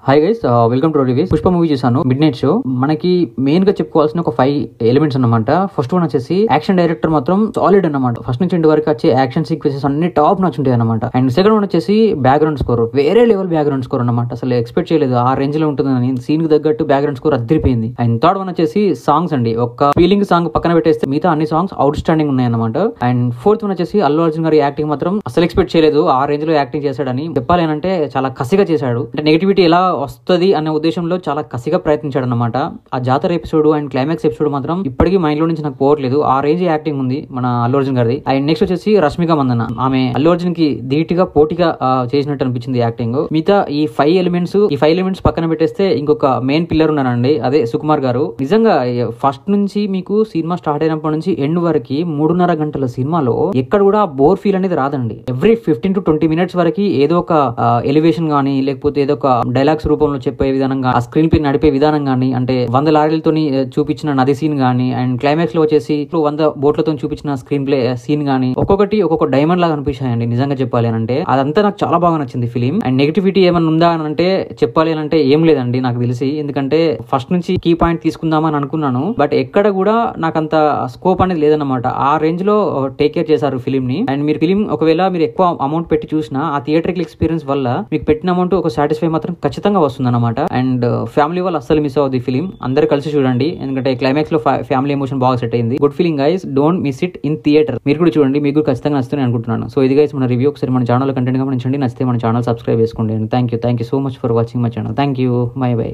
Hi guys, welcome two reviews. Pushpa movie చూసాను, mid night show. మనకి main గా చెప్పుకోవాల్సిన ఒక 5 ఎలిమెంట్స్ అన్నమాట. ఫస్ట్ వన్ వచ్చేసి యాక్షన్ డైరెక్టర్ మాత్రం సాలిడ్ అన్నమాట. ఫస్ట్ నుంచి ఎండ్ వరకు వచ్చే యాక్షన్ సీక్వెన్సెస్ అన్ని టాప్ నాచ్ ఉంటాయి అన్నమాట. అండ్ సెకండ్ వన్ వచ్చేసి బ్యాక్గ్రౌండ్ స్కోర్, వేరే లెవెల్ బ్యాక్గ్రౌండ్ స్కోర్ అన్నమాట. అసలు ఎక్స్పెక్ట్ చేయలేదు ఆ రేంజ్ లో ఉంటుందని. సీన్ కి తగ్గట్టు బ్యాక్గ్రౌండ్ స్కోర్ అద్దరిపోయింది. అండ్ థర్డ్ వన్ వచ్చేసి సాంగ్స్ అండి. ఒక ఫీలింగ్ సాంగ్ పక్కన పెట్టేస్తే మిగతా అన్ని సాంగ్స్ అవుట్ స్టాండింగ్ ఉన్నాయి అన్నమాట. అండ్ ఫోర్త్ వన్ వచ్చేసి అల్లు అర్జున్ గారి యాక్టింగ్ మాత్రం అసలు ఎక్స్పెక్ట్ చేయలేదు ఆ రేంజ్ లో యాక్టింగ్ చేశాడని. చెప్పాలి అంటే చాలా కసిగా చేశాడు. అంటే నెగిటివిటీ ఎలా వస్తుంది అనే ఉద్దేశంలో చాలా కసిగా ప్రయత్నించాడు అనమాట. ఆ జాతర ఎపిసోడ్ అండ్ క్లైమాక్స్ ఎపిసోడ్ మాత్రం ఇప్పటికీ మైండ్ లో నుంచి నాకు పోవట్లేదు. ఆ రేంజ్ యాక్టింగ్ ఉంది మన అల్లు అర్జున్ గారిది. అండ్ నెక్స్ట్ వచ్చేసి రష్మిక మందన్న, ఆమె అల్లు అర్జున్ కి ధీటుగా పోటీగా చేసినట్టు అనిపించింది యాక్టింగ్. మిగతా ఈ 5 ఎలిమెంట్స్ పక్కన పెట్టేస్తే ఇంకొక మెయిన్ పిల్లర్ ఉన్నారండి, అదే సుకుమార్ గారు. నిజంగా ఫస్ట్ నుంచి మీకు సినిమా స్టార్ట్ అయినప్పటి నుంచి ఎండ్ వరకు 3.5 గంటల సినిమాలో ఎక్కడ కూడా బోర్ ఫీల్ అనేది రాదండి. ఎవ్రీ 15 to 20 minutes వరకు ఏదో ఒక ఎలివేషన్ గానీ, లేకపోతే ఏదో ఒక డైలాగ్స్ రూపంలో చెప్పే విధానంగా, ఆ స్క్రీన్ పై నడిపే విధానం గానీ, అంటే 100 లారీలతో చూపించిన నది సీన్ గానీ, అండ్ క్లైమాక్స్ లో వచ్చేసి 100 బోట్లతో చూపించిన స్క్రీన్ ప్లే సీన్ గానీ, ఒక్కొక్కటి ఒక్కొక్క డైమండ్ లాగా అనిపించాయండి నిజంగా చెప్పాలి అని అంటే. అదంతా నాకు చాలా బాగా నచ్చింది ఫిలిం. అండ్ నెగిటివిటీ ఏమైనా ఉందా అని అంటే చెప్పాలి అని అంటే ఏం లేదండి నాకు తెలిసి. ఎందుకంటే ఫస్ట్ నుంచి కీ పాయింట్ తీసుకుందామని అనుకున్నాను, బట్ ఎక్కడ కూడా నాకు అంత స్కోప్ అనేది లేదన్నమాట. ఆ రేంజ్ లో టేక్ కేర్ చేశారు ఫిలిం ని. అండ్ మీరు ఫిలిం ఒకవేళ మీరు ఎక్కువ అమౌంట్ పెట్టి చూసినా ఆ థియేటర్కల్ ఎక్స్పీరియన్స్ వల్ల మీకు పెట్టిన అమౌంట్ ఒక సాటిస్ఫై మాత్రం ఖచ్చితంగా వస్తుంది అనమాట. అండ్ ఫ్యామిలీ వాళ్ళు అస్సలు మిస్ అవుతుంది ఫిలిం. అందరు కలిసి చూడండి, ఎందుకంటే క్లైమాక్స్ లో ఫ్యామిలీ ఎమోషన్ బాగా సెట్ అయింది. Good feeling guys, don't miss it in theatre. మీరు కూడా చూడండి, మీకు ఖచ్చితంగా నచ్చుతుంది అనుకుంటున్నాను. సో ఇది గైస్ మన రివ్యూ. ఒకసారి మన ఛానల్ కంటెంట్ గమనించండి, నచ్చితే మన ఛానల్ సబ్స్క్రైబ్ చేసుకోండి. Thank you so much for watching my channel. Thank you, by by.